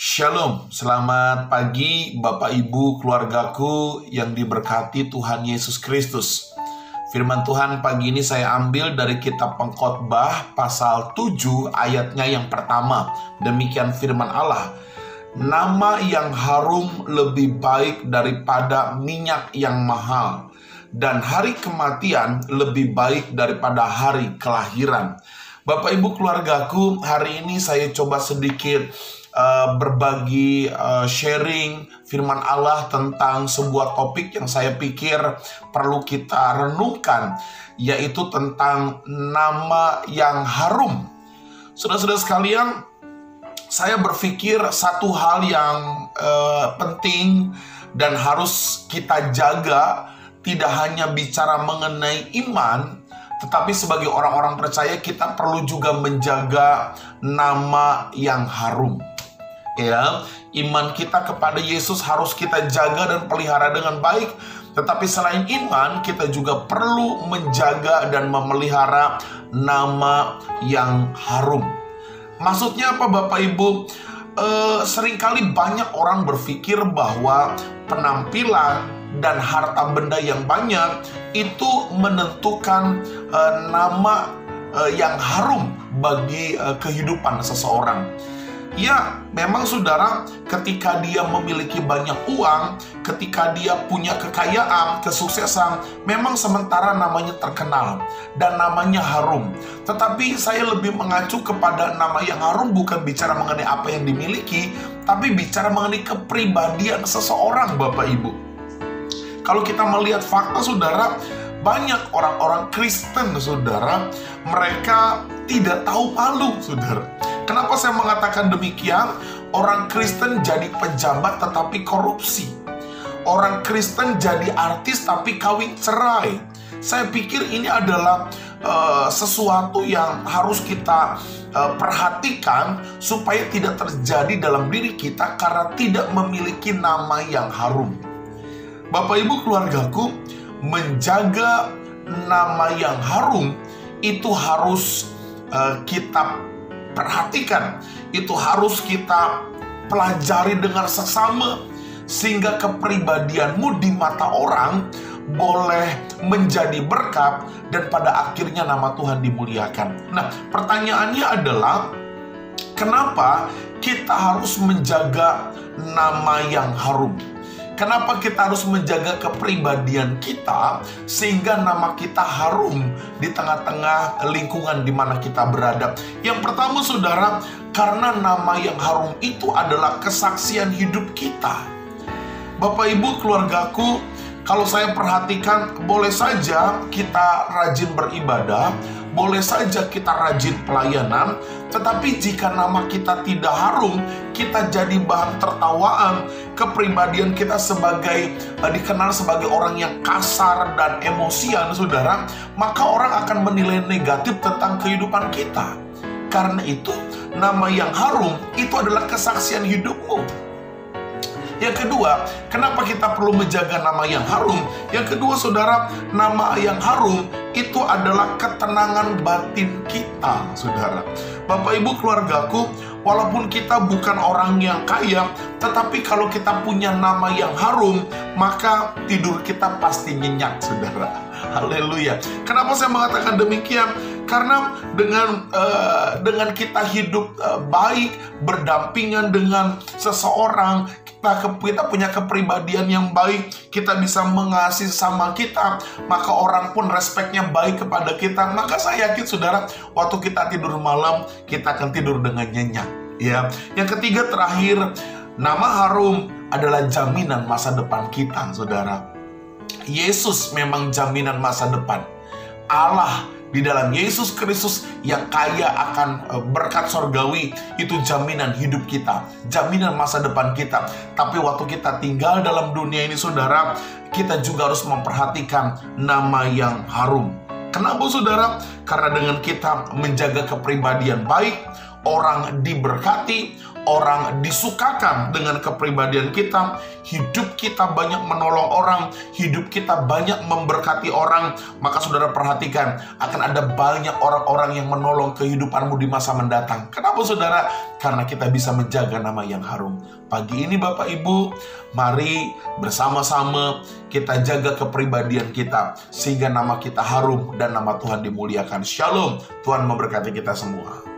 Shalom, selamat pagi Bapak Ibu keluargaku yang diberkati Tuhan Yesus Kristus. Firman Tuhan pagi ini saya ambil dari kitab Pengkhotbah pasal 7 ayatnya yang pertama. Demikian firman Allah. Nama yang harum lebih baik daripada minyak yang mahal, dan hari kematian lebih baik daripada hari kelahiran. Bapak Ibu keluargaku, hari ini saya coba sedikit berbagi sharing firman Allah tentang sebuah topik yang saya pikir perlu kita renungkan, yaitu tentang nama yang harum. Saudara-saudara sekalian, saya berpikir satu hal yang penting dan harus kita jaga, tidak hanya bicara mengenai iman, tetapi sebagai orang-orang percaya kita perlu juga menjaga nama yang harum. Ya, iman kita kepada Yesus harus kita jaga dan pelihara dengan baik. Tetapi selain iman, kita juga perlu menjaga dan memelihara nama yang harum. Maksudnya apa Bapak Ibu? Seringkali banyak orang berpikir bahwa penampilan dan harta benda yang banyak itu menentukan nama yang harum bagi kehidupan seseorang. Ya, memang saudara, ketika dia memiliki banyak uang, ketika dia punya kekayaan, kesuksesan, memang sementara namanya terkenal dan namanya harum. Tetapi saya lebih mengacu kepada nama yang harum bukan bicara mengenai apa yang dimiliki, tapi bicara mengenai kepribadian seseorang, Bapak Ibu. Kalau kita melihat fakta, saudara, banyak orang-orang Kristen, saudara, mereka tidak tahu malu, saudara. Kenapa saya mengatakan demikian? Orang Kristen jadi pejabat tetapi korupsi. Orang Kristen jadi artis tapi kawin cerai. Saya pikir ini adalah sesuatu yang harus kita perhatikan supaya tidak terjadi dalam diri kita karena tidak memiliki nama yang harum. Bapak Ibu keluargaku, menjaga nama yang harum itu harus kita perhatikan, itu harus kita pelajari dengan seksama, sehingga kepribadianmu di mata orang boleh menjadi berkat dan pada akhirnya nama Tuhan dimuliakan. Nah, pertanyaannya adalah, kenapa kita harus menjaga nama yang harum? Kenapa kita harus menjaga kepribadian kita sehingga nama kita harum di tengah-tengah lingkungan di mana kita berada? Yang pertama, saudara, karena nama yang harum itu adalah kesaksian hidup kita. Bapak Ibu keluargaku, kalau saya perhatikan, boleh saja kita rajin beribadah, boleh saja kita rajin pelayanan, tetapi jika nama kita tidak harum, kita jadi bahan tertawaan, kepribadian kita dikenal sebagai orang yang kasar dan emosian, saudara, maka orang akan menilai negatif tentang kehidupan kita. Karena itu, nama yang harum itu adalah kesaksian hidupmu. Yang kedua, kenapa kita perlu menjaga nama yang harum? Yang kedua, saudara, nama yang harum itu adalah ketenangan batin kita, saudara. Bapak Ibu keluargaku, walaupun kita bukan orang yang kaya, tetapi kalau kita punya nama yang harum, maka tidur kita pasti nyenyak, saudara. Haleluya. Kenapa saya mengatakan demikian? Karena dengan kita hidup baik, berdampingan dengan seseorang, kita punya kepribadian yang baik, kita bisa mengasihi sama kita, maka orang pun respeknya baik kepada kita. Maka saya yakin, saudara, waktu kita tidur malam, kita akan tidur dengan nyenyak. Ya. Yang ketiga, terakhir, nama harum adalah jaminan masa depan kita, saudara. Yesus memang jaminan masa depan. Allah di dalam Yesus Kristus yang kaya akan berkat sorgawi, itu jaminan hidup kita, jaminan masa depan kita. Tapi waktu kita tinggal dalam dunia ini, saudara, kita juga harus memperhatikan nama yang harum. Kenapa, saudara? Karena dengan kita menjaga kepribadian baik, orang diberkati, orang disukakan dengan kepribadian kita, hidup kita banyak menolong orang, hidup kita banyak memberkati orang, maka saudara perhatikan, akan ada banyak orang-orang yang menolong kehidupanmu di masa mendatang. Kenapa saudara? Karena kita bisa menjaga nama yang harum. Pagi ini Bapak Ibu, mari bersama-sama kita jaga kepribadian kita, sehingga nama kita harum dan nama Tuhan dimuliakan. Shalom, Tuhan memberkati kita semua.